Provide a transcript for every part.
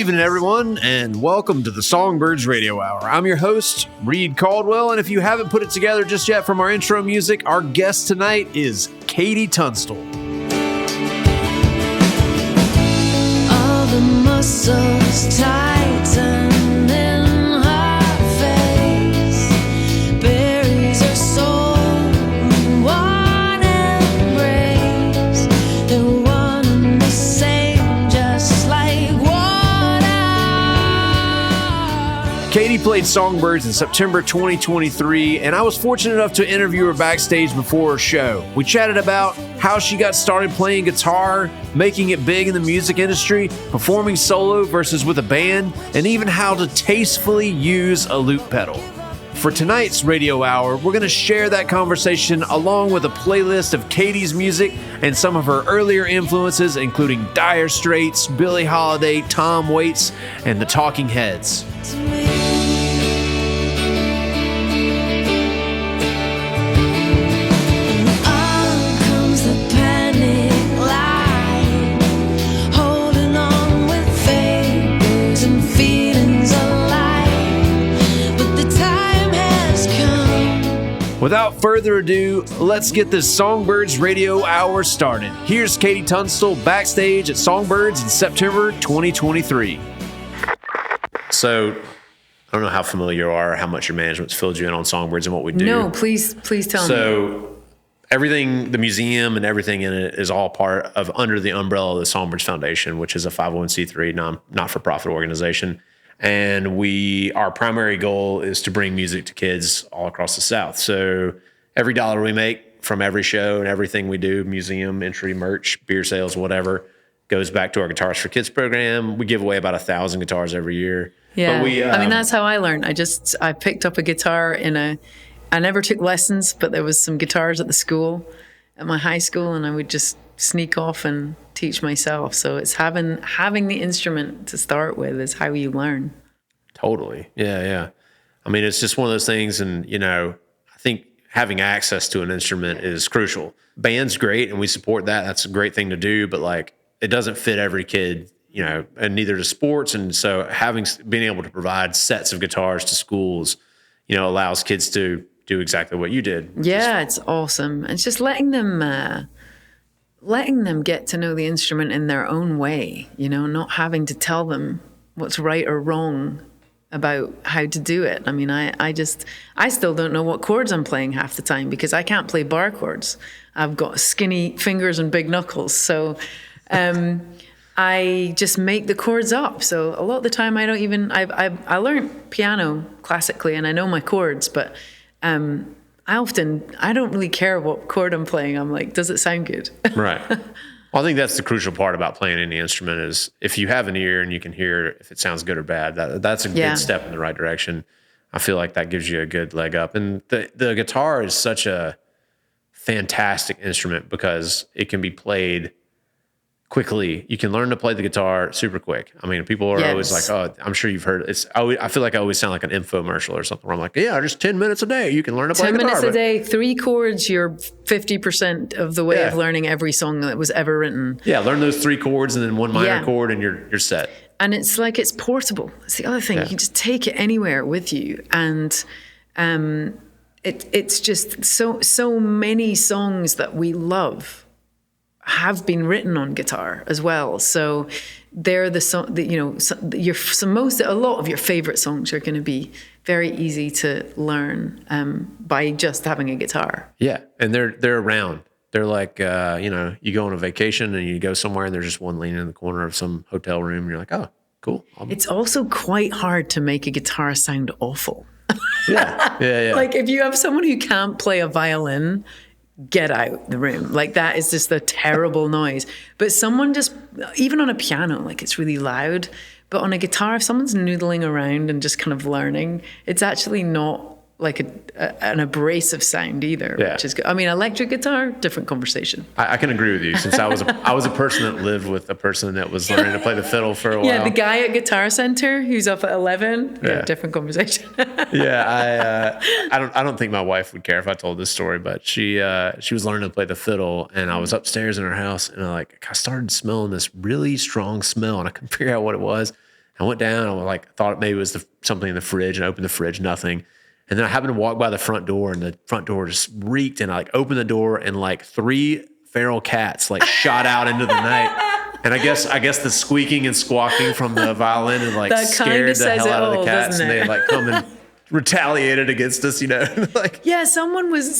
evening, everyone, and welcome to the Songbirds Radio Hour. I'm your host, Reed Caldwell, and if you haven't put it together just yet from our intro music, our guest tonight is Katie Tunstall. All the muscles tighten in her face, buries her soul in one embrace. They're one and the same, just like water. Katie played Songbirds in September 2023, and I was fortunate enough to interview her backstage before her show. We chatted about how she got started playing guitar, making it big in the music industry, performing solo versus with a band, and even how to tastefully use a loop pedal. For tonight's radio hour, we're going to share that conversation along with a playlist of Katie's music and some of her earlier influences, including Dire Straits, Billie Holiday, Tom Waits, and the Talking Heads. To me, on comes the panic line, holding on with fingers and feelings alive, but the time has come. Without further ado, let's get this Songbirds Radio Hour started. Here's Katie Tunstall backstage at Songbirds in September 2023. So, I don't know how familiar you are, how much your management's filled you in on Songbirds and what we do. No, please tell me. So, everything, the museum and everything in it is all part of under the umbrella of the Songbirds Foundation, which is a 501c3 not-for-profit organization. And our primary goal is to bring music to kids all across the South. So, every dollar we make from every show and everything we do, museum, entry, merch, beer sales, whatever, goes back to our Guitars for Kids program. We give away about 1,000 guitars every year. Yeah, But I mean, that's how I learned. I picked up a guitar I never took lessons, but there was some guitars at the school, at my high school, and I would just sneak off and teach myself. So it's having the instrument to start with is how you learn. Totally. Yeah. I mean, it's just one of those things. And, I think having access to an instrument is crucial. Band's great and we support that. That's a great thing to do. But it doesn't fit every kid, and neither does sports. And so being able to provide sets of guitars to schools, allows kids to do exactly what you did. Yeah, it's awesome. It's just letting them get to know the instrument in their own way, not having to tell them what's right or wrong about how to do it. I mean, I still don't know what chords I'm playing half the time because I can't play bar chords. I've got skinny fingers and big knuckles. So I just make the chords up. So a lot of the time I learned piano classically and I know my chords, but I don't really care what chord I'm playing. I'm like, does it sound good? Right. Well, I think that's the crucial part about playing any instrument is if you have an ear and you can hear if it sounds good or bad, that's a good step in the right direction. I feel like that gives you a good leg up. And the guitar is such a fantastic instrument because it can be played quickly. You can learn to play the guitar super quick. I mean, people are always like, oh, I'm sure you've heard it. I feel like I always sound like an infomercial or something where I'm like, yeah, just 10 minutes a day. You can learn to play 10 guitar. 10 minutes a day, 3 chords, you're 50% of the way of learning every song that was ever written. Yeah, learn those 3 chords and then one minor chord and you're set. And it's like it's portable. It's the other thing. You can just take it anywhere with you. And it's just so many songs that we love have been written on guitar as well. So they're the song that, a lot of your favorite songs are going to be very easy to learn by just having a guitar. Yeah. And they're around. They're like, you go on a vacation and you go somewhere and there's just one leaning in the corner of some hotel room and you're like, oh, cool. It's also quite hard to make a guitar sound awful. Yeah. Like if you have someone who can't play a violin, get out the room. Like that is just a terrible noise. But someone just, even on a piano, like it's really loud. But on a guitar, if someone's noodling around and just kind of learning, it's actually not like an abrasive sound either, which is good. I mean, electric guitar, different conversation. I can agree with you since I was a person that lived with a person that was learning to play the fiddle for a while. Yeah, the guy at Guitar Center who's up at 11, different conversation. I don't think my wife would care if I told this story, but she was learning to play the fiddle and I was upstairs in her house and I started smelling this really strong smell and I couldn't figure out what it was. I went down. I was like, thought maybe it was something in the fridge, and I opened the fridge, nothing. And then I happened to walk by the front door, and the front door just reeked. And I like opened the door, and like 3 feral cats like shot out into the night. And I guess the squeaking and squawking from the violin and like That scared the hell out of the cats, and doesn't it? they like come and retaliated against us, you know. Like, Yeah,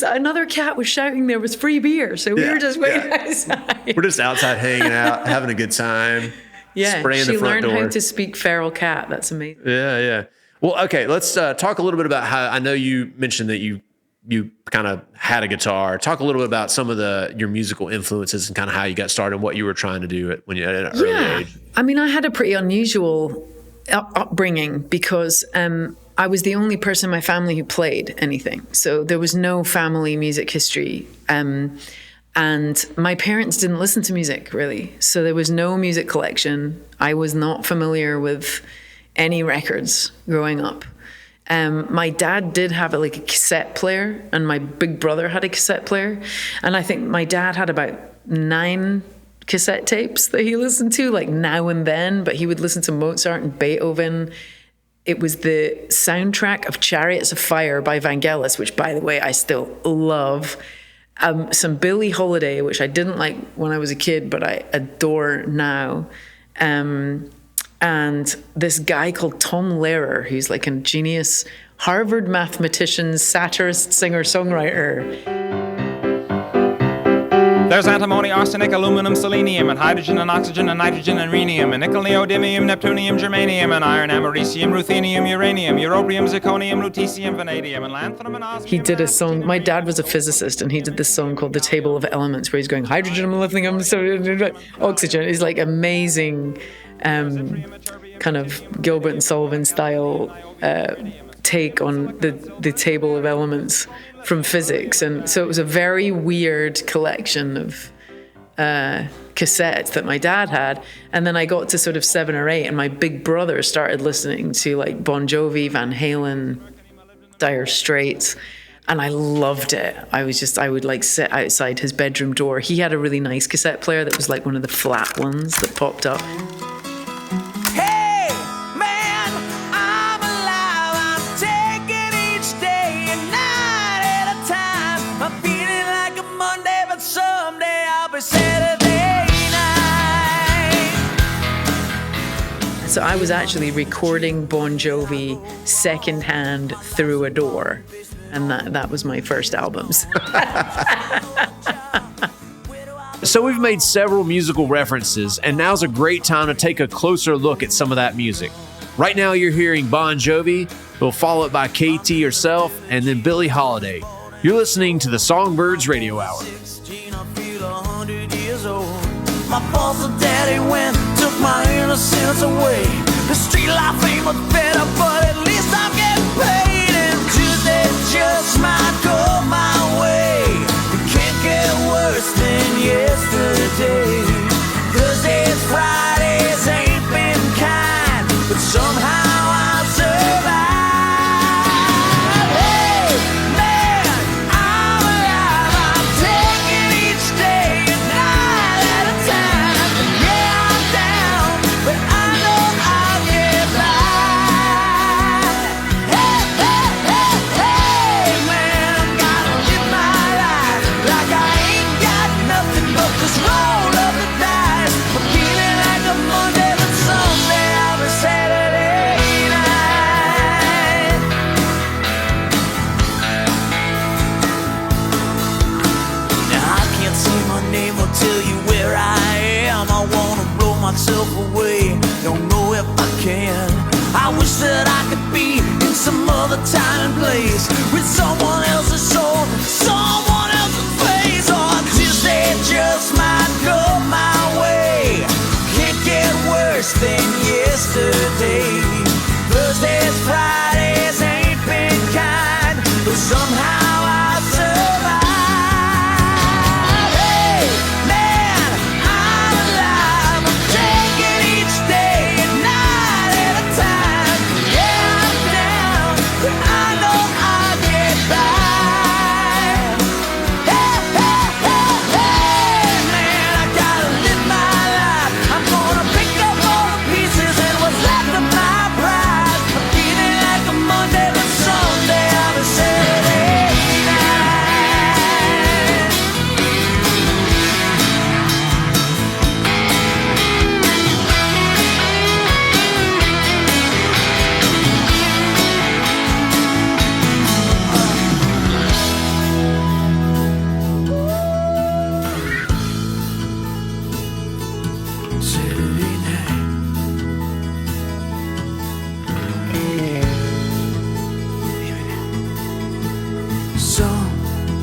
another cat was shouting there was free beer. So we were just waiting outside. we're just outside hanging out, having a good time. Yeah, spraying the she front learned door. how to speak feral cat. That's amazing. Yeah. Well, okay, let's talk a little bit about how, I know you mentioned that you kind of had a guitar. Talk a little bit about some of your musical influences and kind of how you got started and what you were trying to do when you at an early age. I mean, I had a pretty unusual upbringing because I was the only person in my family who played anything. So there was no family music history. And my parents didn't listen to music, really. So there was no music collection. I was not familiar with any records growing up. My dad did have a cassette player, and my big brother had a cassette player. And I think my dad had about 9 cassette tapes that he listened to, like now and then, but he would listen to Mozart and Beethoven. It was the soundtrack of Chariots of Fire by Vangelis, which, by the way, I still love. Some Billie Holiday, which I didn't like when I was a kid, but I adore now. And this guy called Tom Lehrer, who's like a genius Harvard mathematician, satirist, singer-songwriter. There's antimony, arsenic, aluminum, selenium, and hydrogen and oxygen and nitrogen and rhenium, and nickel, neodymium, neptunium, germanium, and iron, americium, ruthenium, uranium, europium, zirconium, lutetium, vanadium, and lanthanum and osmium. He did a song. My dad was a physicist, and he did this song called "The Table of Elements," where he's going hydrogen, lithium, oxygen. It's like amazing, kind of Gilbert and Sullivan style take on the table of elements from physics. And so it was a very weird collection of cassettes that my dad had. And then I got to sort of 7 or 8, and my big brother started listening to like Bon Jovi, Van Halen, Dire Straits, and I loved it. I would like sit outside his bedroom door. He had a really nice cassette player that was like one of the flat ones that popped up. So I was actually recording Bon Jovi secondhand through a door, and that was my first albums. So we've made several musical references, and now's a great time to take a closer look at some of that music. Right now you're hearing Bon Jovi, we'll follow it by KT herself, and then Billie Holiday. You're listening to the Songbirds Radio Hour. My boss and daddy went, took my innocence away. The street life ain't much better, but at least I'm getting paid. And Tuesday just might go my way. It can't get worse than yesterday. Thursdays, Fridays ain't been kind, but somehow I'll survive. Hey, man, I'm alive. I'm taking each day and night at a time. Yeah, I'm down, but I know I'll get by. Hey, hey, hey, hey, man, gotta live my life like I ain't got nothing but this roll of the dice. I'm feeling like a Monday, but someday I'll be Saturday night. Now I can't say my name or tell you where I am. I wanna blow myself away, don't know if I can. I wish that I could be in some other time and place, with someone else's soul, someone else's face. Or Tuesday just might go my way. Can't get worse than yesterday. Thursdays, Fridays ain't been kind, but somehow I survive. Hey, man, I'm alive. I'm taking each day and night at a time. Yeah, I'm down, but I know I'll get by.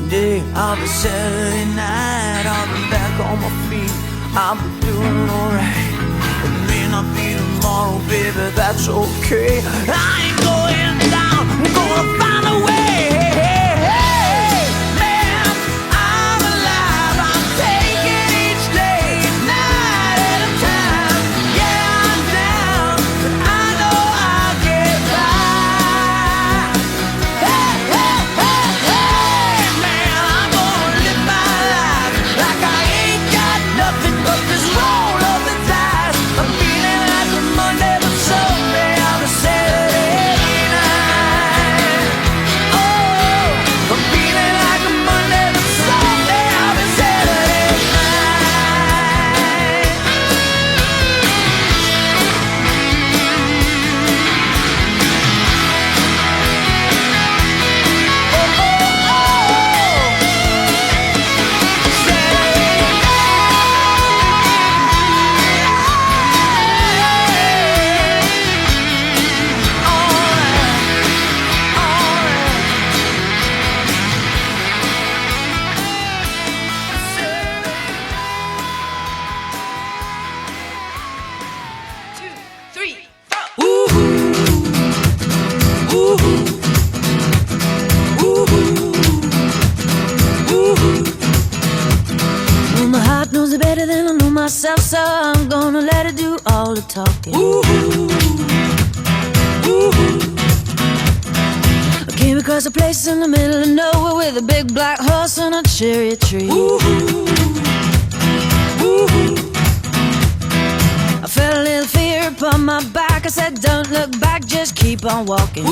day, I'll be Saturday night, I'll be back on my feet, I'll be doing alright. It may not be tomorrow, baby, that's okay. I ain't going down, I'm gonna find a way. Man, I'm alive, I'm taking each day, night at a time. Yeah, I'm down, but I know I'll get by. Hey, hey, hey, hey, man, I'm gonna live my life like I ain't got nothing but this roll of the dice. I'm feeling like a Monday, but someday I'll be Saturday night. Oh, I'm feeling like a Monday, but someday I'll be Saturday night. Oh, oh, oh, Saturday Well, my heart knows it better than I know myself, so I'm gonna let it do all the talking. I came across a place in the middle of nowhere with a big black horse and a cherry tree. I felt a little fear upon my back. I said, don't look back, just keep on walking.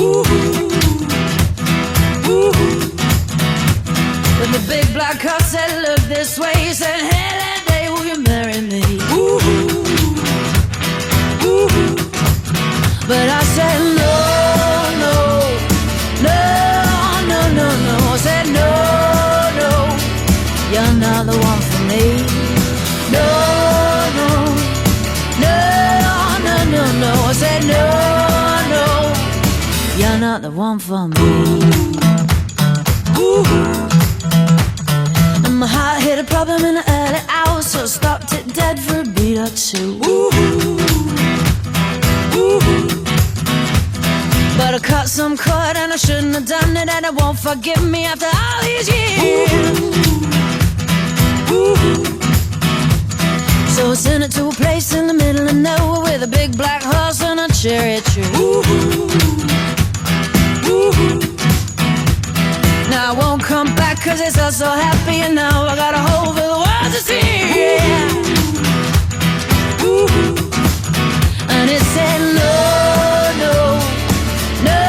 But the big black horse said, look this way. He said, hey, that day, will you marry me? But I said, no, no, no, no, no, no. I said, no, no, you're not the one for me. No, no, no, no, no, no. I said, no, no, you're not the one for me. And my heart hit a problem in the early hours, so I stopped it dead for a beat or two. But I cut some cord and I shouldn't have done it, and it won't forgive me after all these years. So I sent it to a place in the middle of nowhere with a big black horse and a cherry tree. Now I won't come back cause it's all so happy, and now I got a hole for the world to see. And it said no, no, no,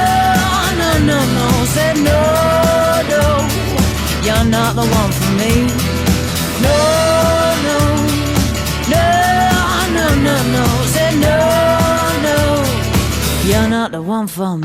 no, no, no. Said no, no, you're not the one for me. No, no, no, no, no, no. Said no, no, you're not the one for me.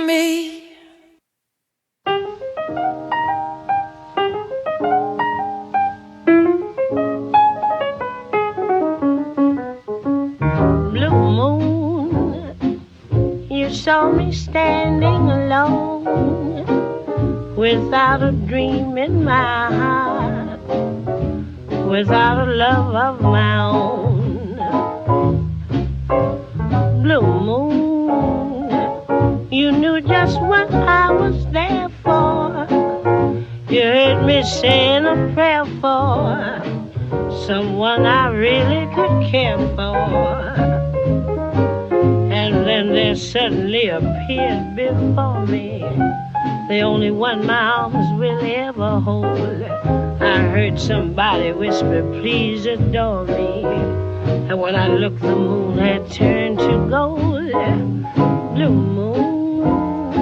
Me. Blue moon, you saw me standing alone, without a dream in my heart, without a love of my own. Blue moon, you knew just what I was there for. You heard me saying a prayer for someone I really could care for. And then there suddenly appeared before me the only one my arms will ever hold. heard somebody whisper, please adore me. And when I looked, the moon had turned to gold. Blue moon,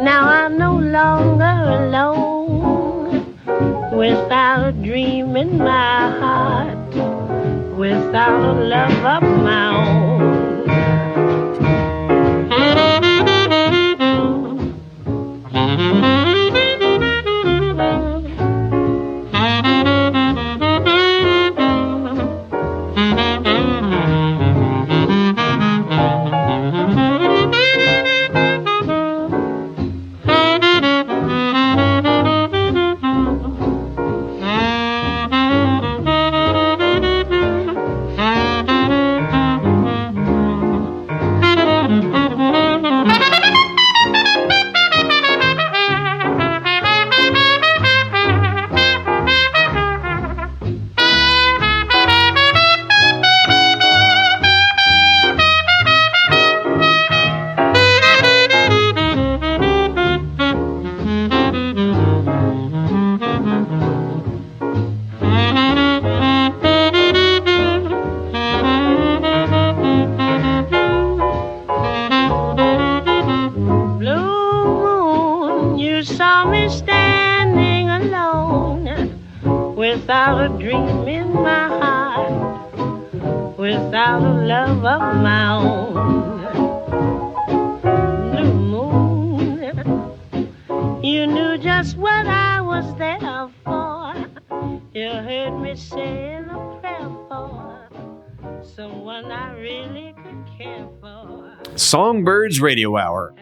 now I'm no longer alone. Without a dream in my heart, without a love of my own. Without a dream in my heart, without a love of my own. Blue moon, you knew just what I was there for. You heard me saying a prayer for someone I really could care for. Songbirds Radio Hour.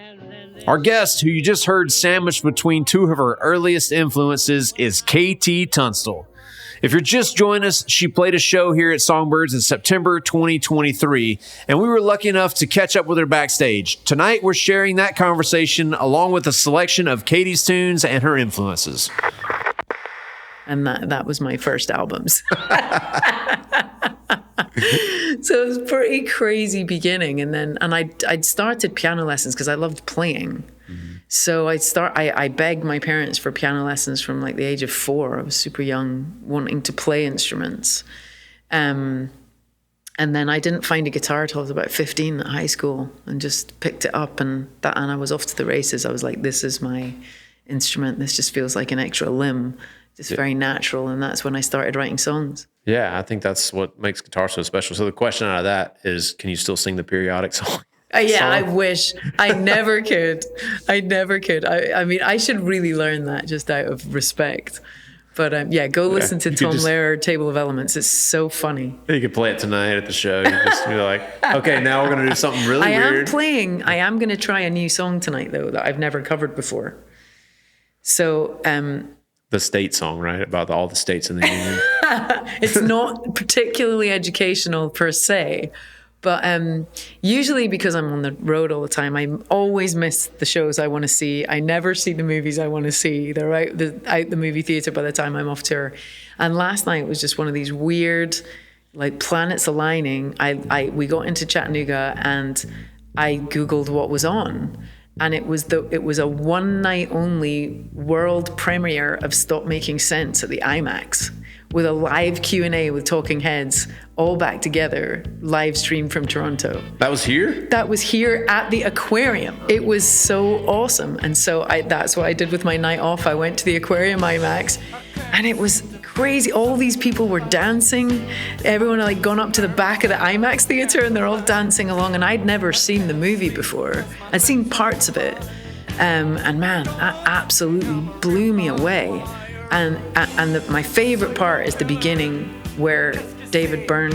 Our guest, who you just heard sandwiched between two of her earliest influences, is KT Tunstall. If you're just joining us, she played a show here at Songbirds in September 2023, and we were lucky enough to catch up with her backstage. Tonight, we're sharing that conversation along with a selection of Katie's tunes and her influences. And that was my first albums. So it was a pretty crazy beginning. And I'd started piano lessons because I loved playing. Mm-hmm. So I begged my parents for piano lessons from like the age of 4. I was super young, wanting to play instruments. And then I didn't find a guitar till I was about 15 at high school and just picked it up and I was off to the races. I was like, this is my instrument. This just feels like an extra limb. Just very natural. And that's when I started writing songs. Yeah, I think that's what makes guitar so special. So the question out of that is, can you still sing the periodic song? Yeah, I wish. I never could. I mean, I should really learn that just out of respect. But yeah, go listen to Tom Lehrer, Table of Elements. It's so funny. You could play it tonight at the show. You just be like, okay, now we're going to do something really weird. I am going to try a new song tonight, though, that I've never covered before. So... the state song, right? About all the states in the union. It's not particularly educational per se, but usually because I'm on the road all the time, I always miss the shows I want to see. I never see the movies I want to see. They're out the movie theater by the time I'm off tour. And last night was just one of these weird, like planets aligning. We got into Chattanooga and I Googled what was on. And it was a one night only world premiere of Stop Making Sense at the IMAX with a live Q&A with talking heads all back together, live streamed from Toronto. That was here? That was here at the aquarium. It was so awesome. And so that's what I did with my night off. I went to the aquarium IMAX and it was crazy. All these people were dancing. Everyone had gone up to the back of the IMAX theater and they're all dancing along. And I'd never seen the movie before. I'd seen parts of it. And man, that absolutely blew me away. And my favorite part is the beginning where David Byrne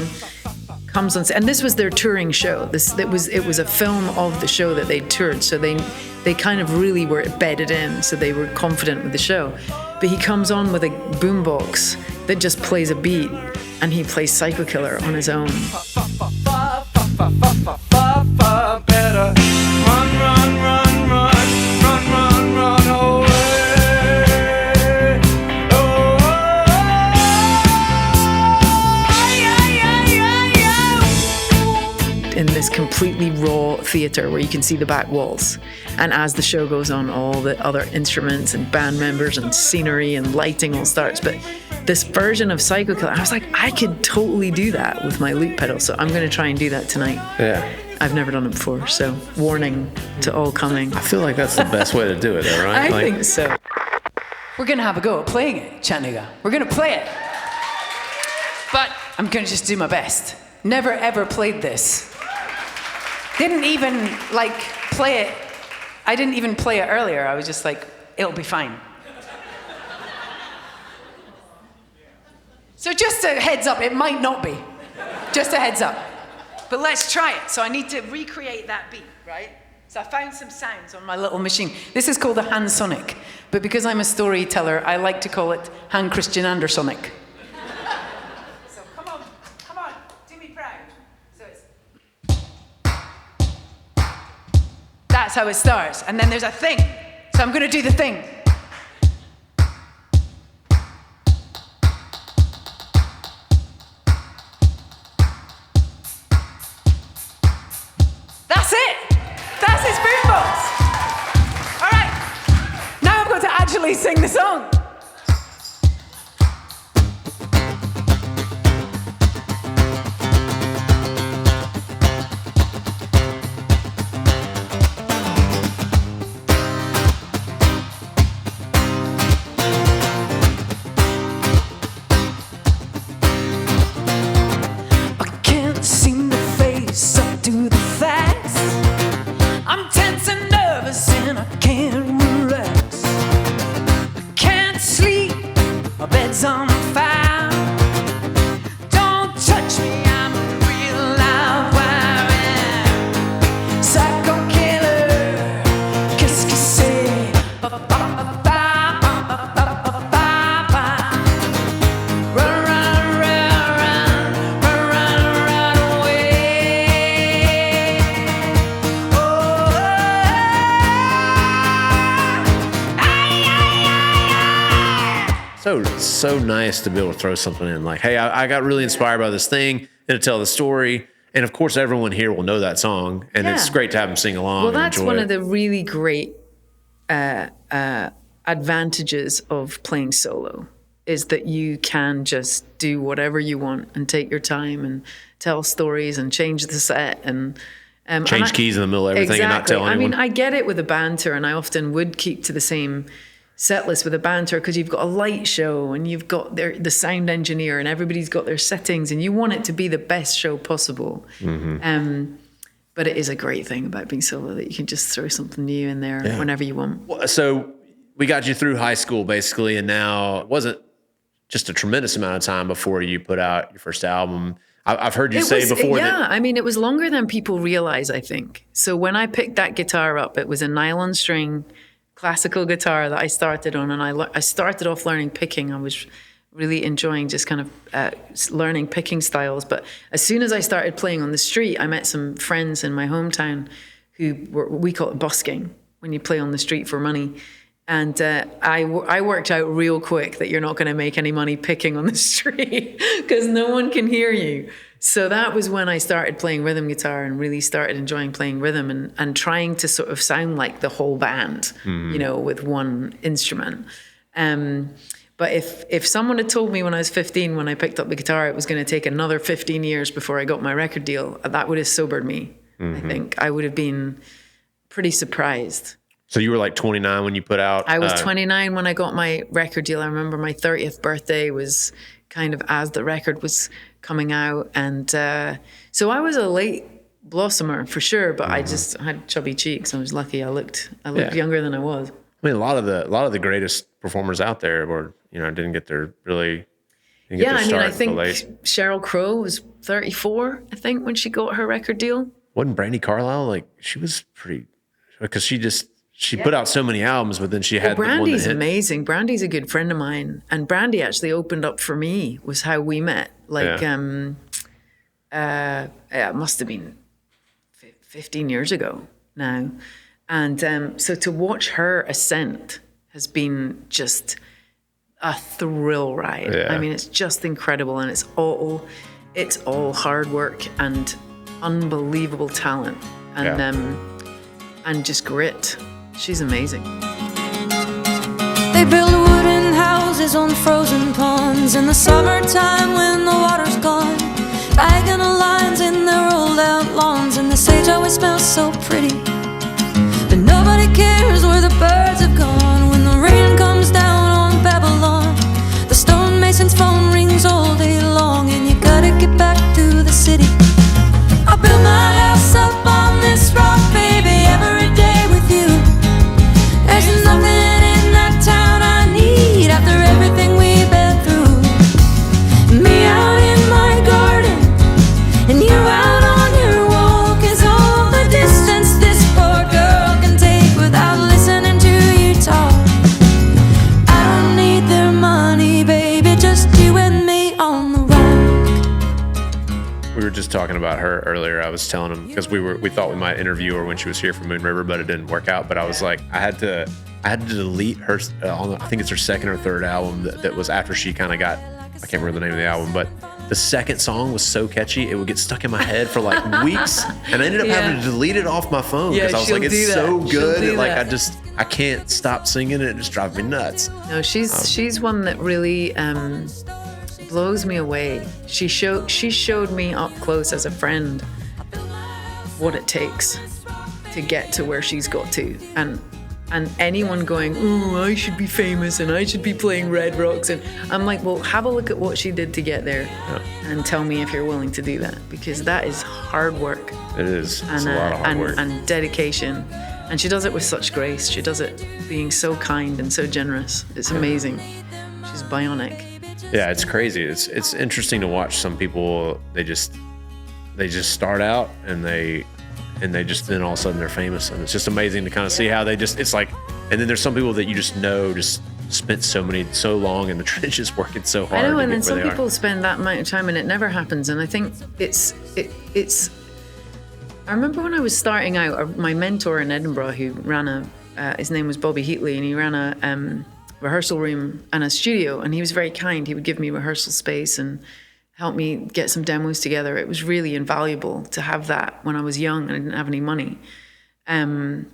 comes on, and this was their touring show. It was a film of the show that they toured, so they kind of really were bedded in, so they were confident with the show. But he comes on with a boombox that just plays a beat, and he plays Psycho Killer on his own. Better run, run, run, run, run, run, run away. In this completely raw theater where you can see the back walls. And as the show goes on, all the other instruments and band members and scenery and lighting all starts. But this version of Psycho Killer. I was like, I could totally do that with my loop pedal. So I'm going to try and do that tonight. Yeah. I've never done it before, so warning to all coming. I feel like that's the best way to do it, though, right? I think so. We're going to have a go at playing it, Chattanooga. We're going to play it. But I'm going to just do my best. Never, ever played this. Didn't even, like, play it. I didn't even play it earlier. I was just like, it'll be fine. So just a heads up, it might not be. Just a heads up. But let's try it. So I need to recreate that beat, right? So I found some sounds on my little machine. This is called a hand sonic, but because I'm a storyteller, I like to call it hand Christian Andersonic. So come on, do me proud. So it's... That's how it starts, and then there's a thing. So I'm gonna do the thing. That's it! That's his boombox! All right, now I'm going to actually sing the song. I can't seem to face up to the facts. I'm tense and nervous and I can't relax. I can't sleep, my bed's on fire. Don't touch me, I'm a real live wire. Psycho killer, qu'est-ce que c'est? Run, run, run, run, run, run, run away. Oh, So nice to be able to throw something in like, hey, I got really inspired by this thing and to tell the story. And of course, everyone here will know that song, and Yeah. it's great to have them sing along. Well, and that's enjoy one it. of the really great advantages of playing solo, is that you can just do whatever you want and take your time and tell stories and change the set and Change keys in the middle of everything and not tell anyone. I mean, I get it with a banter, and I often would keep to the same set list with a banter because you've got a light show and you've got the sound engineer and everybody's got their settings and you want it to be the best show possible. But it is a great thing about being solo that you can just throw something new in there whenever you want. So we got you through high school basically, and now it wasn't just a tremendous amount of time before you put out your first album. I've heard you say before that. I mean, it was longer than people realize, I think. So when I picked that guitar up, it was a nylon string classical guitar that I started on, and I started off learning picking. I was really enjoying just kind of learning picking styles. But as soon as I started playing on the street, I met some friends in my hometown who we call it busking, when you play on the street for money. And I worked out real quick that you're not going to make any money picking on the street because no one can hear you. So that was when I started playing rhythm guitar and really started enjoying playing rhythm and trying to sort of sound like the whole band, you know, with one instrument. But if someone had told me when I was 15, when I picked up the guitar, it was going to take another 15 years before I got my record deal, that would have sobered me, I think. I would have been pretty surprised. So you were like 29 when you put out... I was 29 when I got my record deal. I remember my 30th birthday was kind of as the record was coming out. And so I was a late blossomer for sure, but I just had chubby cheeks. I was lucky. I looked younger than I was. I mean, a lot of the greatest performers out there were, you know, didn't get their start I think late. Sheryl Crow was 34, I think, when she got her record deal. Wasn't Brandi Carlile, like, she was pretty... Because she put out so many albums, but then she had the one that Brandy's hit. amazing. Brandy's a good friend of mine. And Brandy actually opened up for me, was how we met. Like, it must have been 15 years ago now. And so to watch her ascent has been just a thrill ride. Yeah. I mean, it's just incredible. And it's all hard work and unbelievable talent and just grit. She's amazing. They build wooden houses beaches on frozen ponds in the summertime when the water's gone. Diagonal lines in their rolled out lawns, and the sage always smells so pretty. But nobody cares where the birds have gone when the rain comes down on Babylon. The stonemason's phone rings all day long, and you gotta get back to the city. I built my house up on this rock, baby, every day with you. There's nothing in that town I need after everything we've been through. Me out in my garden, and you out on your walk is all the distance this poor girl can take without listening to you talk. I don't need their money, baby, just you and me on the rock. We were just talking about her earlier. I was telling him because we thought we might interview her when she was here from Moon River, but it didn't work out. But I was like, I had to delete her on I think it's her second or third album that was after she kind of got, I can't remember the name of the album, but the second song was so catchy it would get stuck in my head for like weeks, and I ended up having to delete it off my phone because I was like, it's so good, like I can't stop singing it. It just drives me nuts. No, she's one that really blows me away. She showed me up close as a friend what it takes to get to where she's got to, and anyone going, oh, I should be famous and I should be playing Red Rocks, and I'm like, well, have a look at what she did to get there, and tell me if you're willing to do that, because that is hard work. It is. It's a lot of hard work and dedication, and she does it with such grace. She does it being so kind and so generous. It's amazing. She's bionic. Yeah, it's crazy. It's interesting to watch some people. They just start out and they just then all of a sudden they're famous, and it's just amazing to kind of see how they just, it's like, and then there's some people that you just know just spent so long in the trenches working so hard. I know, and then some people spend that amount of time and it never happens. And I think it's I remember when I was starting out, my mentor in Edinburgh, who ran his name was Bobby Heatley, and he ran a rehearsal room and a studio, and he was very kind. He would give me rehearsal space and help me get some demos together. It was really invaluable to have that when I was young and I didn't have any money. And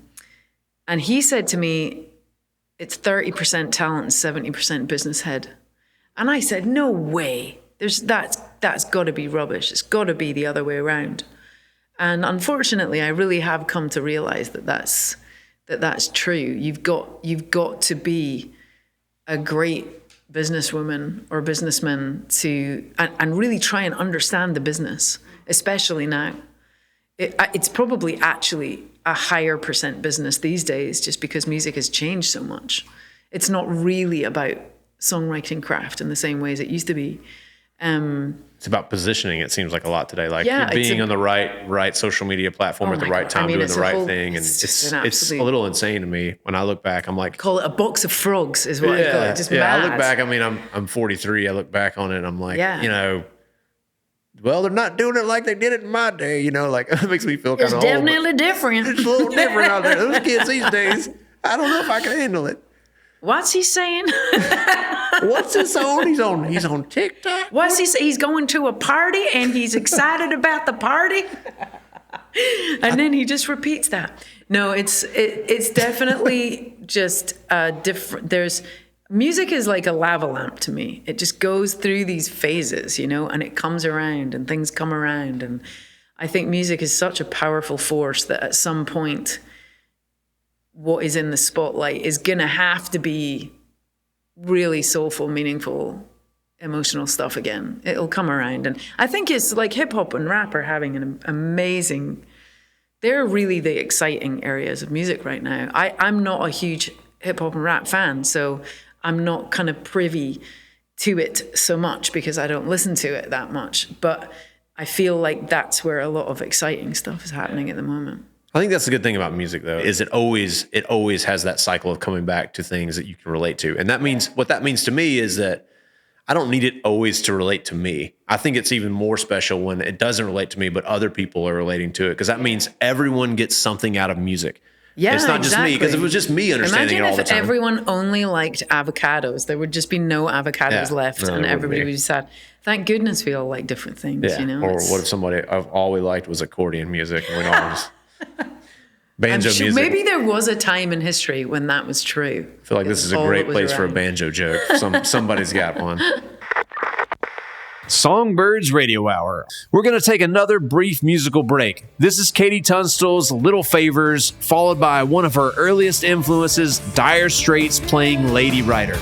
he said to me, it's 30% talent, 70% business head. And I said, no way. That's got to be rubbish. It's got to be the other way around. And unfortunately, I really have come to realize that's true. You've got to be a great businesswoman or businessman and really try and understand the business, especially now. It's probably actually a higher percent business these days, just because music has changed so much. It's not really about songwriting craft in the same way as it used to be. It's about positioning, it seems like, a lot today. Like, you're being on the right social media platform at the right time, doing the right thing. And it's a little insane to me. When I look back, I'm like... Call it a box of frogs is what I call it. Just mad. I look back, I mean, I'm 43. I look back on it and I'm like, well, they're not doing it like they did it in my day, like, it makes me feel kind of old. It's definitely different. It's a little different out there. Those kids these days, I don't know if I can handle it. What's he saying? What's this on? He's on TikTok. What's he say? He's going to a party and he's excited about the party. And then he just repeats that. No, it's definitely just different. Music is like a lava lamp to me. It just goes through these phases, and it comes around and things come around. And I think music is such a powerful force that at some point, what is in the spotlight is going to have to be really soulful, meaningful, emotional stuff again. It'll come around. And I think it's like hip hop and rap are having an amazing, they're really the exciting areas of music right now. I'm not a huge hip hop and rap fan, so I'm not kind of privy to it so much because I don't listen to it that much. But I feel like that's where a lot of exciting stuff is happening at the moment. I think that's the good thing about music, though, is it always has that cycle of coming back to things that you can relate to. And that means, what that means to me is that I don't need it always to relate to me. I think it's even more special when it doesn't relate to me, but other people are relating to it, because that means everyone gets something out of music. Yeah, it's not just me, because if it was just me understanding it all the time. Imagine if everyone only liked avocados. There would just be no avocados left, and everybody would be sad. Thank goodness we all like different things, Or what if somebody, all we liked was accordion music, and we'd all just... banjo I'm sure music. maybe there was a time in history when that was true. I feel like this is a All great that was place for a around. banjo joke. Somebody's got one. Songbirds Radio Hour. We're going to take another brief musical break. This is Katie Tunstall's Little Favors, followed by one of her earliest influences, Dire Straits playing Lady Writer.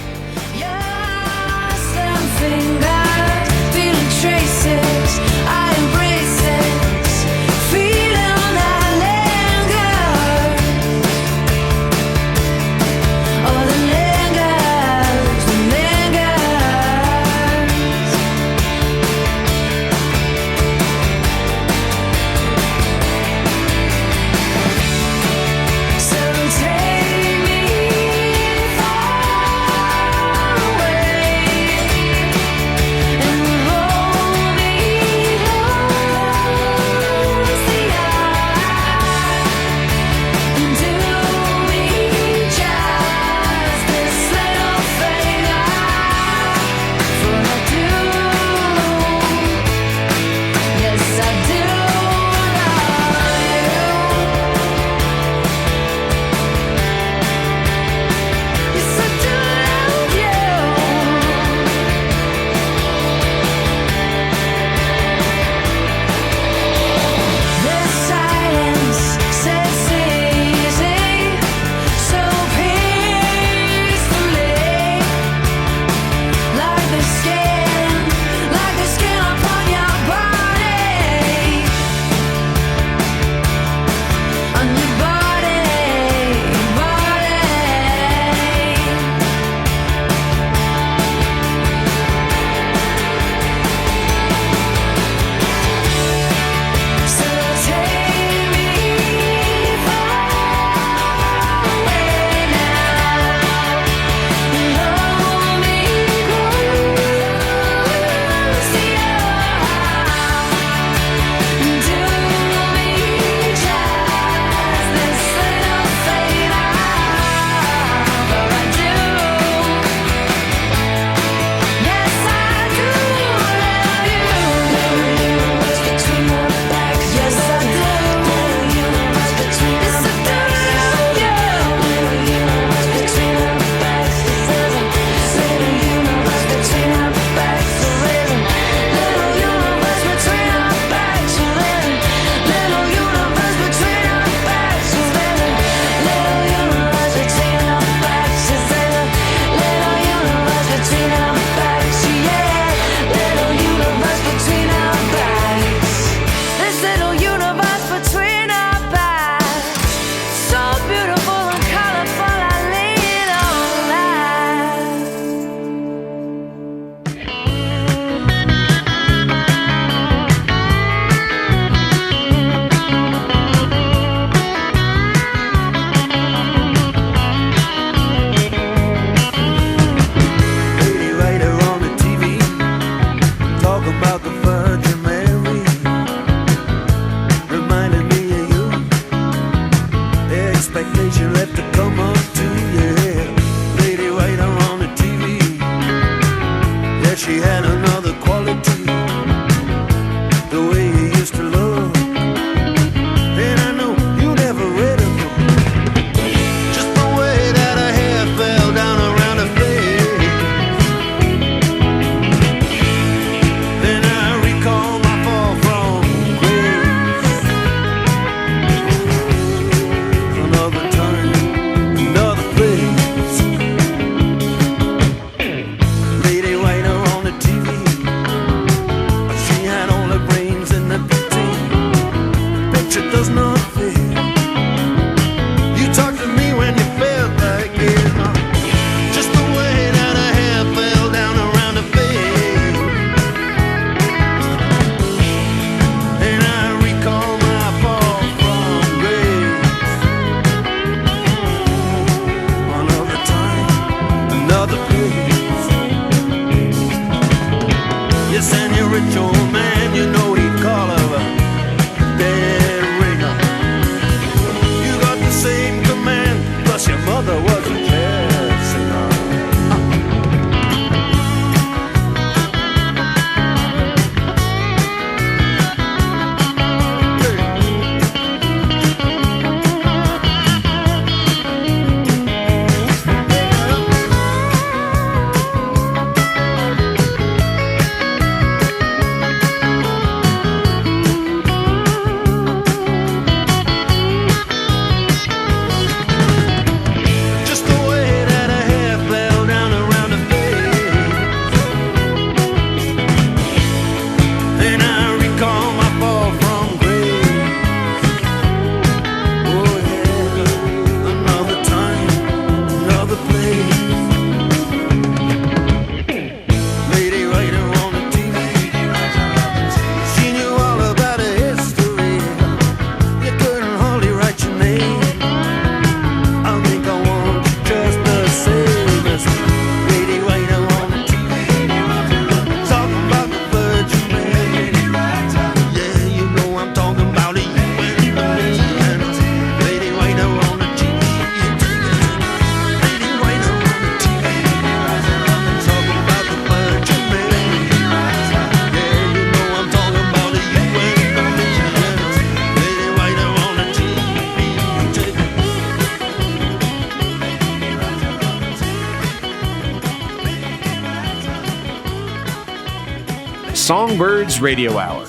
Songbirds Radio Hour.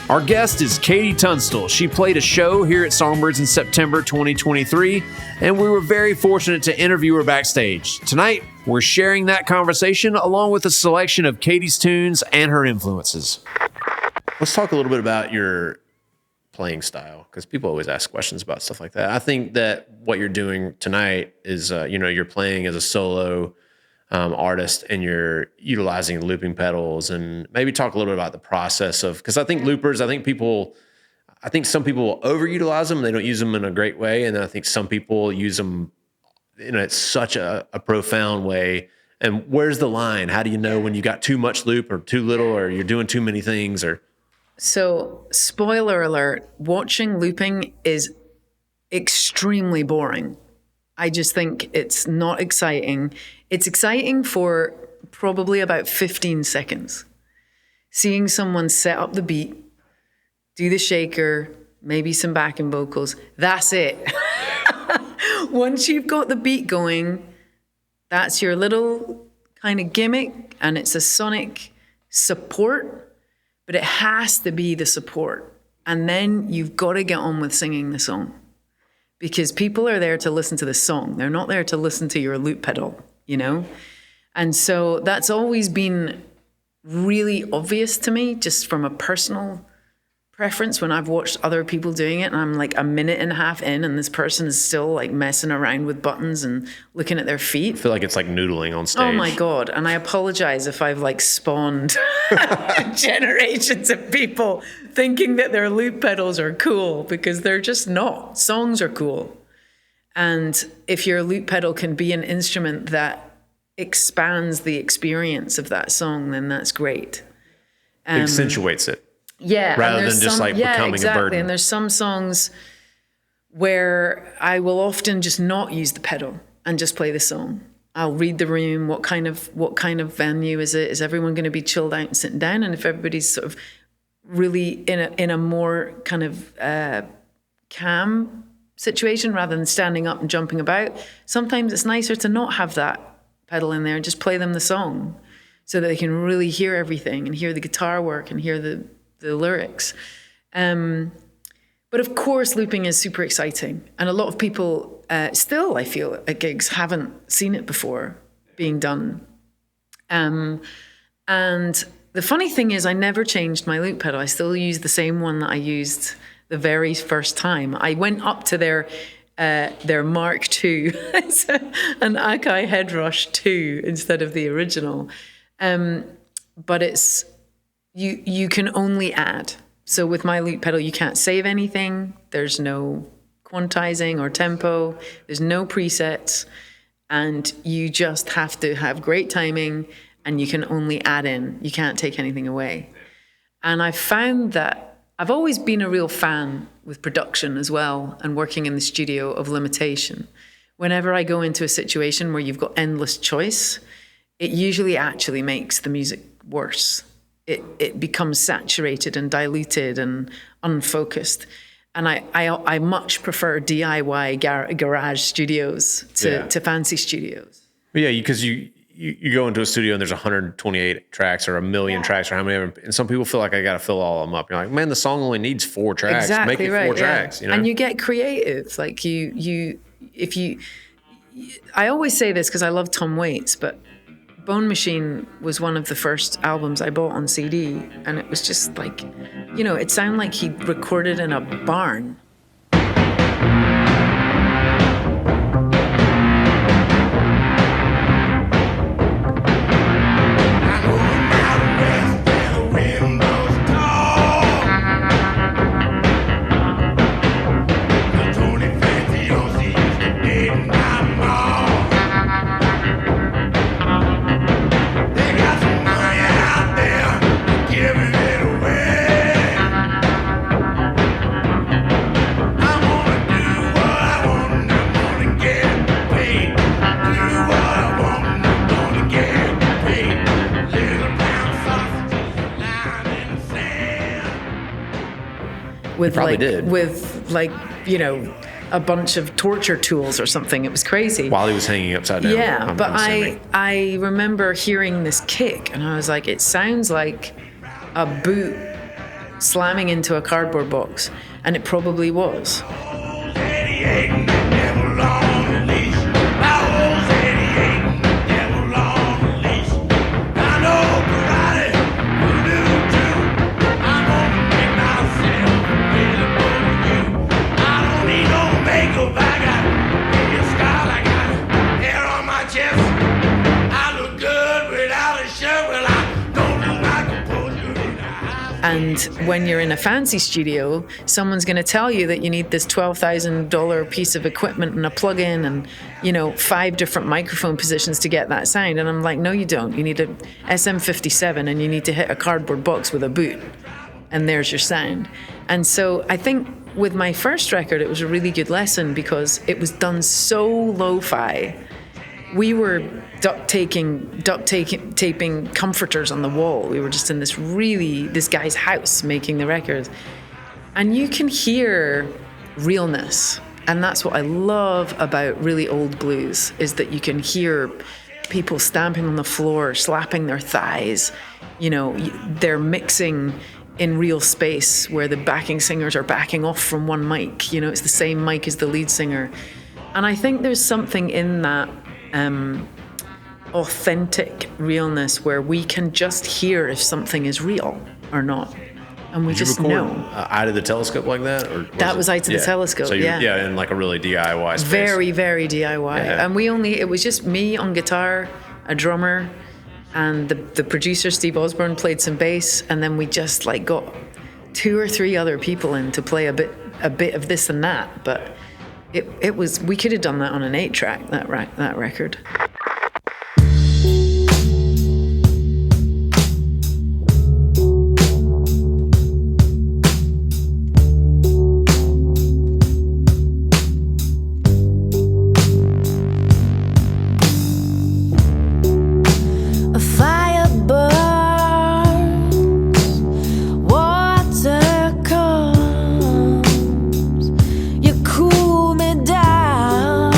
Our guest is Katie Tunstall. She played a show here at Songbirds in September 2023, and we were very fortunate to interview her backstage. Tonight, we're sharing that conversation along with a selection of Katie's tunes and her influences. Let's talk a little bit about your playing style, because people always ask questions about stuff like that. I think that what you're doing tonight is, you're playing as a solo artist, and you're utilizing looping pedals, and maybe talk a little bit about the process of, because I think loopers, I think some people overutilize them. They don't use them in a great way. And then I think some people use them in such a profound way. And where's the line? How do you know when you got too much loop or too little, or you're doing too many things? So, spoiler alert, watching looping is extremely boring. I just think it's not exciting. It's exciting for probably about 15 seconds. Seeing someone set up the beat, do the shaker, maybe some backing vocals, that's it. Once you've got the beat going, that's your little kind of gimmick, and it's a sonic support, but it has to be the support. And then you've got to get on with singing the song, because people are there to listen to the song. They're not there to listen to your loop pedal, And so that's always been really obvious to me, just from a personal preference, when I've watched other people doing it and I'm like a minute and a half in and this person is still like messing around with buttons and looking at their feet. I feel like it's like noodling on stage. Oh my God. And I apologize if I've like spawned generations of people thinking that their loop pedals are cool, because they're just not. Songs are cool. And if your loop pedal can be an instrument that expands the experience of that song, then that's great. It accentuates it. Yeah. Rather than just becoming a burden. And there's some songs where I will often just not use the pedal and just play the song. I'll read the room. What kind of venue is it? Is everyone going to be chilled out and sitting down? And if everybody's sort of really in a more kind of calm situation rather than standing up and jumping about, sometimes it's nicer to not have that pedal in there and just play them the song, so that they can really hear everything and hear the guitar work and hear the lyrics. But of course, looping is super exciting. And a lot of people still, I feel, at gigs haven't seen it before being done. And the funny thing is, I never changed my loop pedal. I still use the same one that I used the very first time. I went up to their Mark II, an Akai Headrush 2 instead of the original. But it's, you can only add. So with my loop pedal, you can't save anything. There's no quantizing or tempo. There's no presets. And you just have to have great timing, and you can only add in. You can't take anything away. And I found that I've always been a real fan with production as well, and working in the studio, of limitation. Whenever I go into a situation where you've got endless choice, it usually actually makes the music worse. It becomes saturated and diluted and unfocused. And I much prefer DIY garage studios to fancy studios. Yeah, because you go into a studio and there's 128 tracks or a million tracks or how many ever, and some people feel like I got to fill all of them up. You're like, man, the song only needs 4 tracks. Exactly, make it right, 4 tracks. And you get creative. Like I always say this because I love Tom Waits, but Bone Machine was one of the first albums I bought on CD, and it was just like, it sounded like he recorded in a barn. With a bunch of torture tools or something. It was crazy. While he was hanging upside down. Yeah, but I remember hearing this kick, and I was like, it sounds like a boot slamming into a cardboard box, and it probably was. And when you're in a fancy studio, someone's going to tell you that you need this $12,000 piece of equipment and a plug-in and, 5 different microphone positions to get that sound. And I'm like, no, you don't. You need a SM57 and you need to hit a cardboard box with a boot. And there's your sound. And so I think with my first record, it was a really good lesson because it was done so lo-fi. We were duct taping comforters on the wall. We were just in this guy's house making the record. And you can hear realness. And that's what I love about really old blues, is that you can hear people stamping on the floor, slapping their thighs. They're mixing in real space where the backing singers are backing off from one mic. It's the same mic as the lead singer. And I think there's something in that authentic realness where we can just hear if something is real or not, and we just know. Eye to the telescope like that, or that was Eye to the telescope. So in like a really DIY space. Very, very DIY. Yeah. And it was just me on guitar, a drummer, and the producer Steve Osborne played some bass, and then we just got 2 or 3 other people in to play a bit of this and that, but. It was. We could have done that on an 8-track. That record. A fire burns, water comes, you cool me down.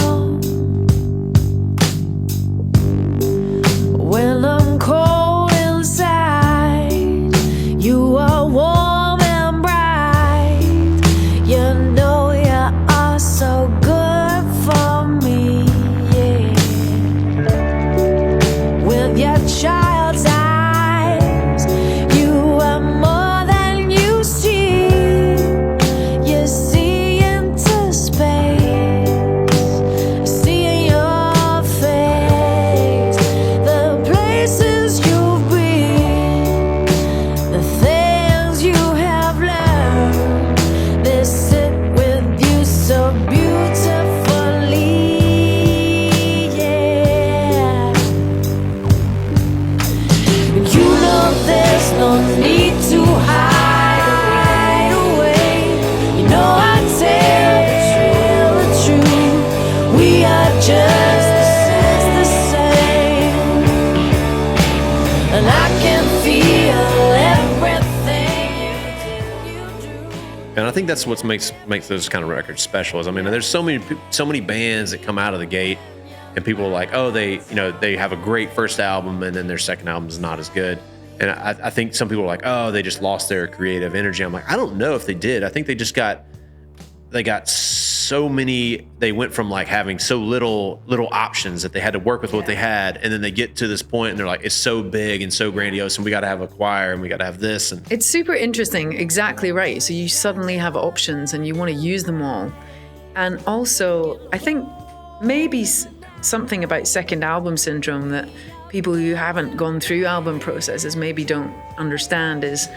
When I'm cold inside, you are warm and bright. You know you are so good for me, yeah. With your child's eyes, you are more than you see. You see into space, see in your face the places you've been, the things you have learned. They sit with you so beautifully, yeah. You know there's no need to hide away. You know I tell the truth. We are just the same, and I can feel everything you do. And I think that's what makes those kind of records special. There's so many bands that come out of the gate, and people are like, oh, they have a great first album, and then their second album is not as good. And I think some people are like, oh, they just lost their creative energy. I'm like, I don't know if they did. I think they just got so many. They went from having so little options that they had to work with what they had, and then they get to this point and they're like, it's so big and so grandiose, and we got to have a choir and we got to have this. And It's super interesting. Exactly right. So you suddenly have options and you want to use them all. And also, I think maybe something about second album syndrome that people who haven't gone through album processes maybe don't understand is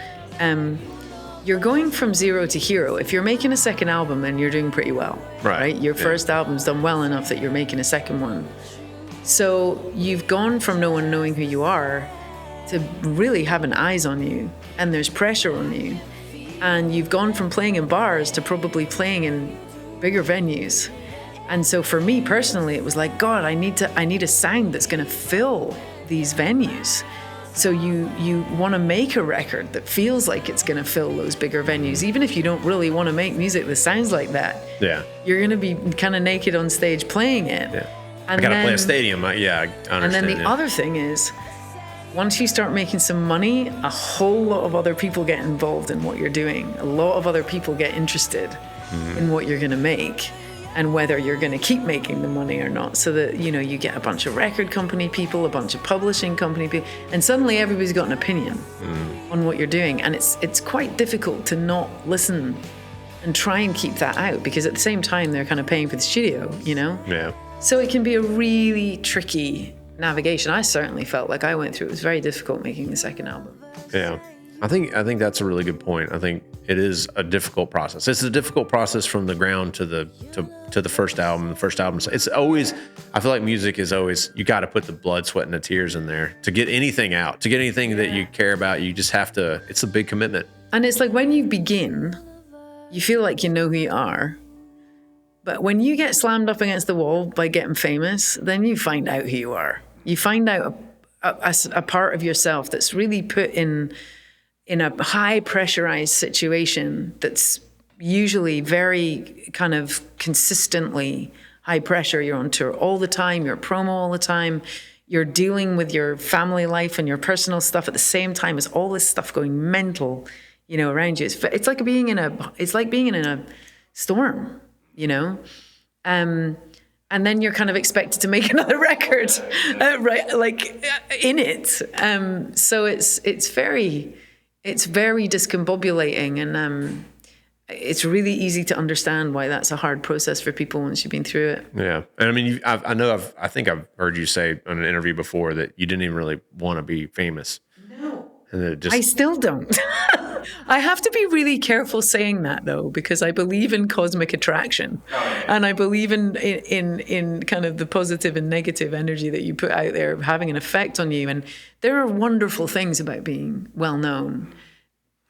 you're going from zero to hero. If you're making a second album, then you're doing pretty well, right? Your first album's done well enough that you're making a second one. So you've gone from no one knowing who you are to really having eyes on you, and there's pressure on you. And you've gone from playing in bars to probably playing in bigger venues. And so for me personally, it was like, God, I need a sound that's going to fill these venues. So you want to make a record that feels like it's going to fill those bigger venues, even if you don't really want to make music that sounds like that. yeah, You're going to be kind of naked on stage playing it. yeah. And I got to play then- a stadium. I understand. And then the yeah. other thing is, once you start making some money, a whole lot of other people get involved in what you're doing. A lot of other people get interested in what you're going to make and whether you're going to keep making the money or not. So that, you know, you get a bunch of record company people, a bunch of publishing company people, and suddenly everybody's got an opinion on what you're doing. And it's quite difficult to not listen and try and keep that out, because at the same time, they're kind of paying for the studio, you know? Yeah. So it can be a really tricky navigation. I certainly felt like I went through. It was very difficult making the second album. Yeah. I think that's a really good point. I think it is a difficult process. It's a difficult process from the ground to the first album. The first album, it's always, I feel like music is always, you got to put the blood, sweat, and the tears in there to get anything out, to get anything that you care about. You just have to, it's a big commitment. And it's like when you begin, you feel like you know who you are. But when you get slammed up against the wall by getting famous, then you find out who you are. You find out a part of yourself that's really put in a high pressurized situation that's usually very kind of consistently high pressure. You're on tour all the time, you're promo all the time, you're dealing with your family life and your personal stuff at the same time as all this stuff going mental, you know, around you. It's like being in a storm, you know? And then you're kind of expected to make another record, right? Like in it. So it's very discombobulating, and it's really easy to understand why that's a hard process for people once you've been through it. Yeah, and I mean, I think I've heard you say on an interview before that you didn't even really want to be famous. No, and I still don't. I have to be really careful saying that, though, because I believe in cosmic attraction, and I believe in kind of the positive and negative energy that you put out there having an effect on you. And there are wonderful things about being well known.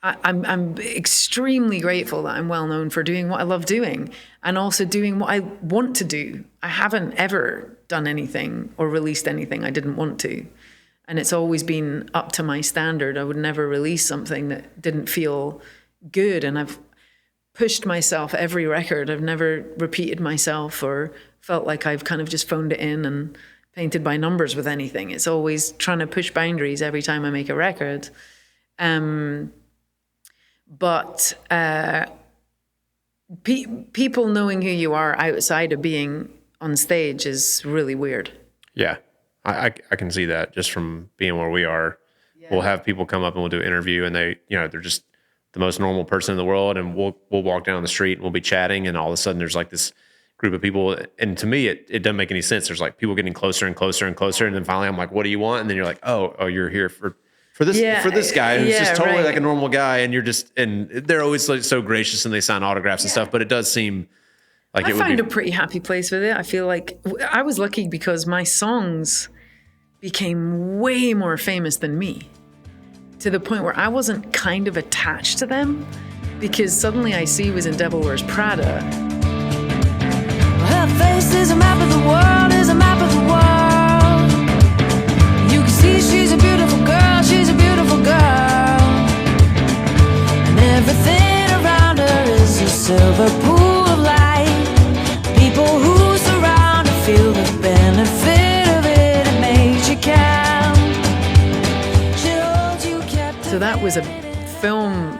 I'm extremely grateful that I'm well known for doing what I love doing, and also doing what I want to do. I haven't ever done anything or released anything I didn't want to. And it's always been up to my standard. I would never release something that didn't feel good. And I've pushed myself every record. I've never repeated myself or felt like I've kind of just phoned it in and painted by numbers with anything. It's always trying to push boundaries every time I make a record. But people knowing who you are outside of being on stage is really weird. Yeah. I can see that just from being where we are. Yeah. We'll have people come up and we'll do an interview, and they're just the most normal person in the world, and we'll walk down the street and we'll be chatting, and all of a sudden there's like this group of people, and to me it doesn't make any sense. There's like people getting closer and closer and closer, and then finally I'm like, what do you want? And then you're like, oh you're here for this guy who's just totally like a normal guy, and they're always like so gracious, and they sign autographs and stuff, but it does seem like I found a pretty happy place with it. I feel like I was lucky because my songs became way more famous than me, to the point where I wasn't kind of attached to them, because Suddenly I See was in Devil Wears Prada. Her face is a map of the world, is a map of the world. You can see she's a beautiful girl, she's a beautiful girl. And everything around her is a silver pool of light. People who surround her feel the benefit. So that was a film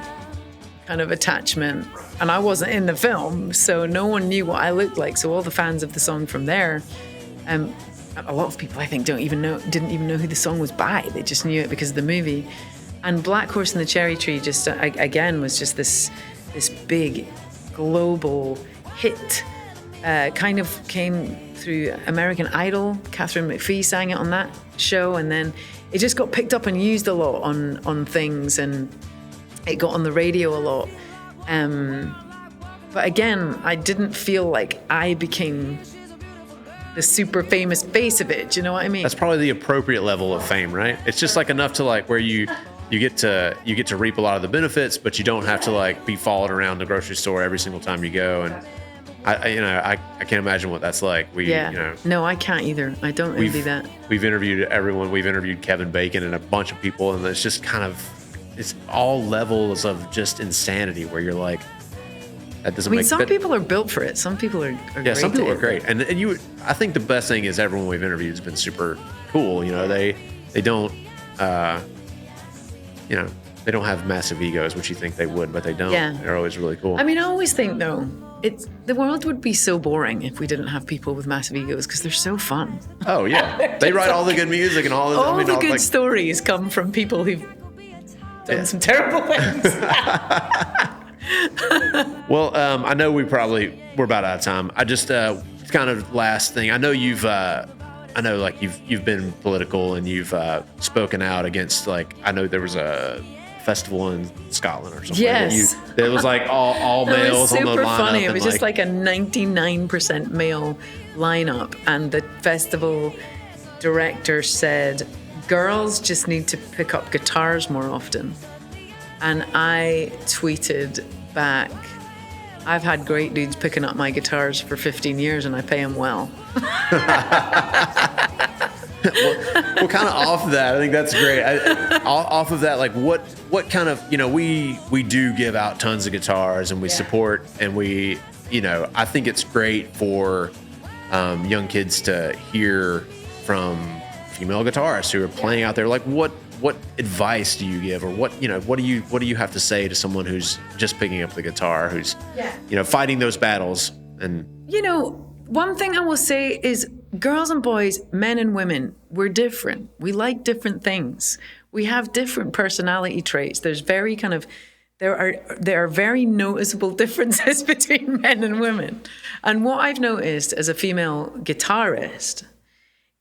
kind of attachment, and I wasn't in the film, so no one knew what I looked like. So all the fans of the song from there, a lot of people I think didn't even know who the song was by. They just knew it because of the movie. And Black Horse and the Cherry Tree just again was just this big global hit. Kind of came through American Idol. Catherine McPhee sang it on that show, and then it just got picked up and used a lot on things, and it got on the radio a lot. But again, I didn't feel like I became the super famous face of it. Do you know what I mean? That's probably the appropriate level of fame, right? It's just like enough to like where you get to reap a lot of the benefits, but you don't have to like be followed around the grocery store every single time you go. And I can't imagine what that's like. No, I can't either. I don't envy that. We've interviewed everyone. We've interviewed Kevin Bacon and a bunch of people, and it's just kind of, it's all levels of just insanity where you're like, that doesn't make sense. Some people are built for it. Some people are great. Yeah, some people are great. And I think the best thing is everyone we've interviewed has been super cool. You know, they don't you know, they don't have massive egos, which you think they would, but they don't. Yeah. They're always really cool. I mean, I always think though, the world would be so boring if we didn't have people with massive egos because they're so fun. Oh yeah, they write all the good music and all. All the good stories come from people who've done some terrible things. Well, I know we're about out of time. I just kind of last thing. I know you've been political and you've spoken out against, like, I know there was a festival in Scotland or something. Yes. There was like all males on the lineup. It was super funny. It was and just like a 99% male lineup, and the festival director said, girls just need to pick up guitars more often. And I tweeted back, I've had great dudes picking up my guitars for 15 years and I pay them well. Well, kind of off of that, I think that's great. Off of that, like what kind of, you know, we do give out tons of guitars and we support, and we, you know, I think it's great for young kids to hear from female guitarists who are playing out there. Like what advice do you give, or what do you have to say to someone who's just picking up the guitar, who's you know, fighting those battles? And you know, one thing I will say is, girls and boys, men and women, we're different. We like different things. We have different personality traits. There are very noticeable differences between men and women. And what I've noticed as a female guitarist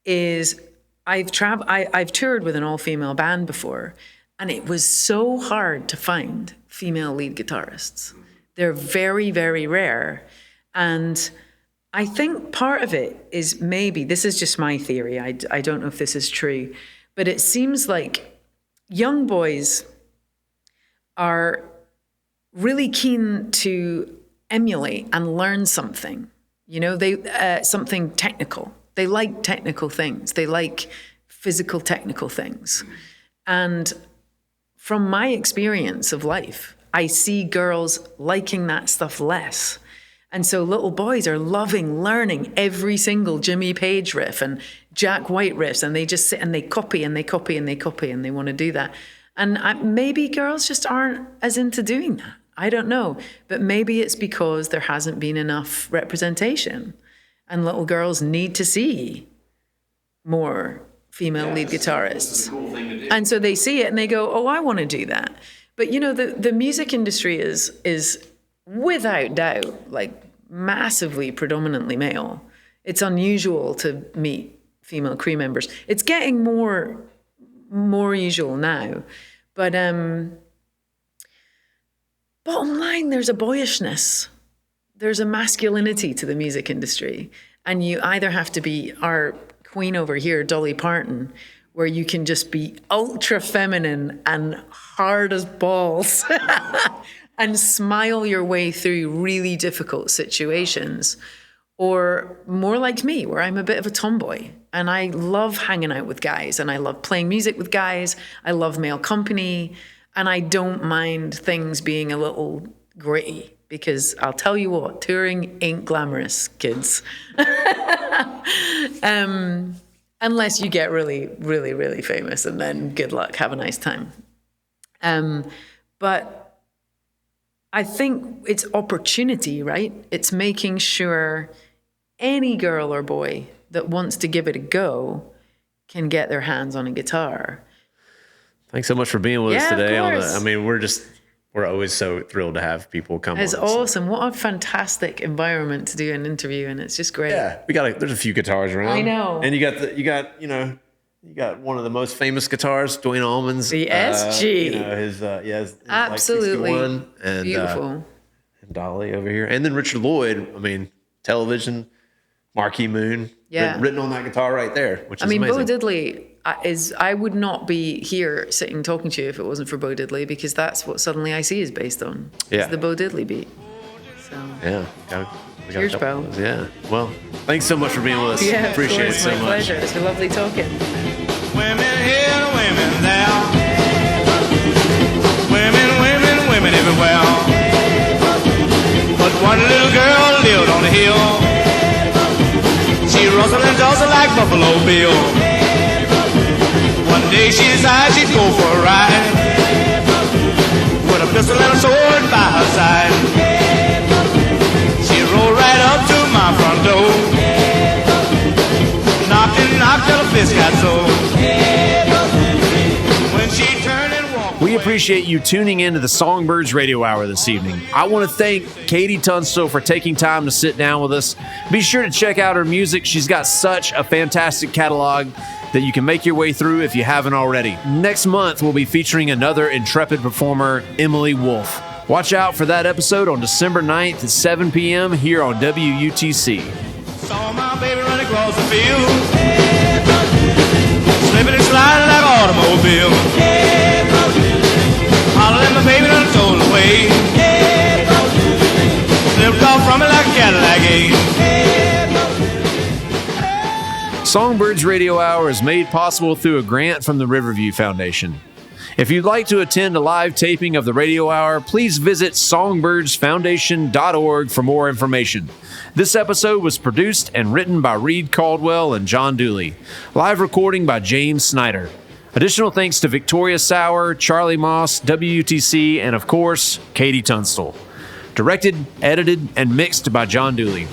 is I've toured with an all-female band before, and it was so hard to find female lead guitarists. They're very, very rare. And I think part of it is, maybe, this is just my theory, I don't know if this is true, but it seems like young boys are really keen to emulate and learn something. You know, something technical. They like technical things. They like physical technical things. And from my experience of life, I see girls liking that stuff less. And so little boys are loving learning every single Jimmy Page riff and Jack White riffs, and they just sit and they copy and they copy and they copy, and they want to do that. And maybe girls just aren't as into doing that. I don't know. But maybe it's because there hasn't been enough representation, and little girls need to see more female lead guitarists. Cool thing to do. And so they see it and they go, oh, I want to do that. But you know, the music industry is without doubt, like, massively predominantly male. It's unusual to meet female crew members. It's getting more usual now. But bottom line, there's a boyishness. There's a masculinity to the music industry. And you either have to be our queen over here, Dolly Parton, where you can just be ultra feminine and hard as balls and smile your way through really difficult situations, or more like me, where I'm a bit of a tomboy and I love hanging out with guys and I love playing music with guys. I love male company, and I don't mind things being a little gritty, because I'll tell you what, touring ain't glamorous, kids. Unless you get really, really, really famous, and then good luck, have a nice time. But I think it's opportunity, right? It's making sure any girl or boy that wants to give it a go can get their hands on a guitar. Thanks so much for being with us today. Of course. I mean, we're always so thrilled to have people come. It's on. awesome. What a fantastic environment to do an interview, and it's just great. Yeah, there's a few guitars around. I know. And you got one of the most famous guitars, Dwayne Allman's. The SG. His Absolutely like 61, and beautiful. And Dolly over here, and then Richard Lloyd. I mean, television, Marquee Moon. Yeah. Written on that guitar right there, which is amazing. amazing. Bo Diddley I would not be here sitting talking to you if it wasn't for Bo Diddley, because that's what Suddenly I See is based on. Yeah. It's the Bo Diddley beat. So Yeah. Cheers, Bo. Yeah. Well, thanks so much for being with us. yeah, Appreciate it so my much. pleasure. It's been lovely talking. Women here and women there. Women everywhere. But one little girl lived on the hill. She rustled and jostled like Buffalo Bill. One One day she decided she'd go for a ride, with a pistol and a sword by her side. She rolled right up to my front door, knocked and knocked till her fist got sore. When she turned and walked We away, appreciate you tuning into the Songbirds Radio Hour this evening. I want to thank Katie Tunstall for taking time to sit down with us. Be sure to check out her music. She's got such a fantastic catalog that you can make your way through if you haven't already. Next month, we'll be featuring another intrepid performer, Emily Wolfe. Watch out for that episode on December 9th at 7 p.m. here on WUTC. saw my baby run across the field, slipping and sliding like an automobile. Hollered at my baby and I told her away, slipped off from it like a Cadillac Songbirds Radio Hour is made possible through a grant from the Riverview Foundation. If you'd like to attend a live taping of the Radio Hour, please visit songbirdsfoundation.org for more information. This episode was produced and written by Reed Caldwell and John Dooley. Live recording by James Snyder. Additional thanks to Victoria Sauer, Charlie Moss, WUTC, and of course, Katie Tunstall. Directed, edited, and mixed by John Dooley.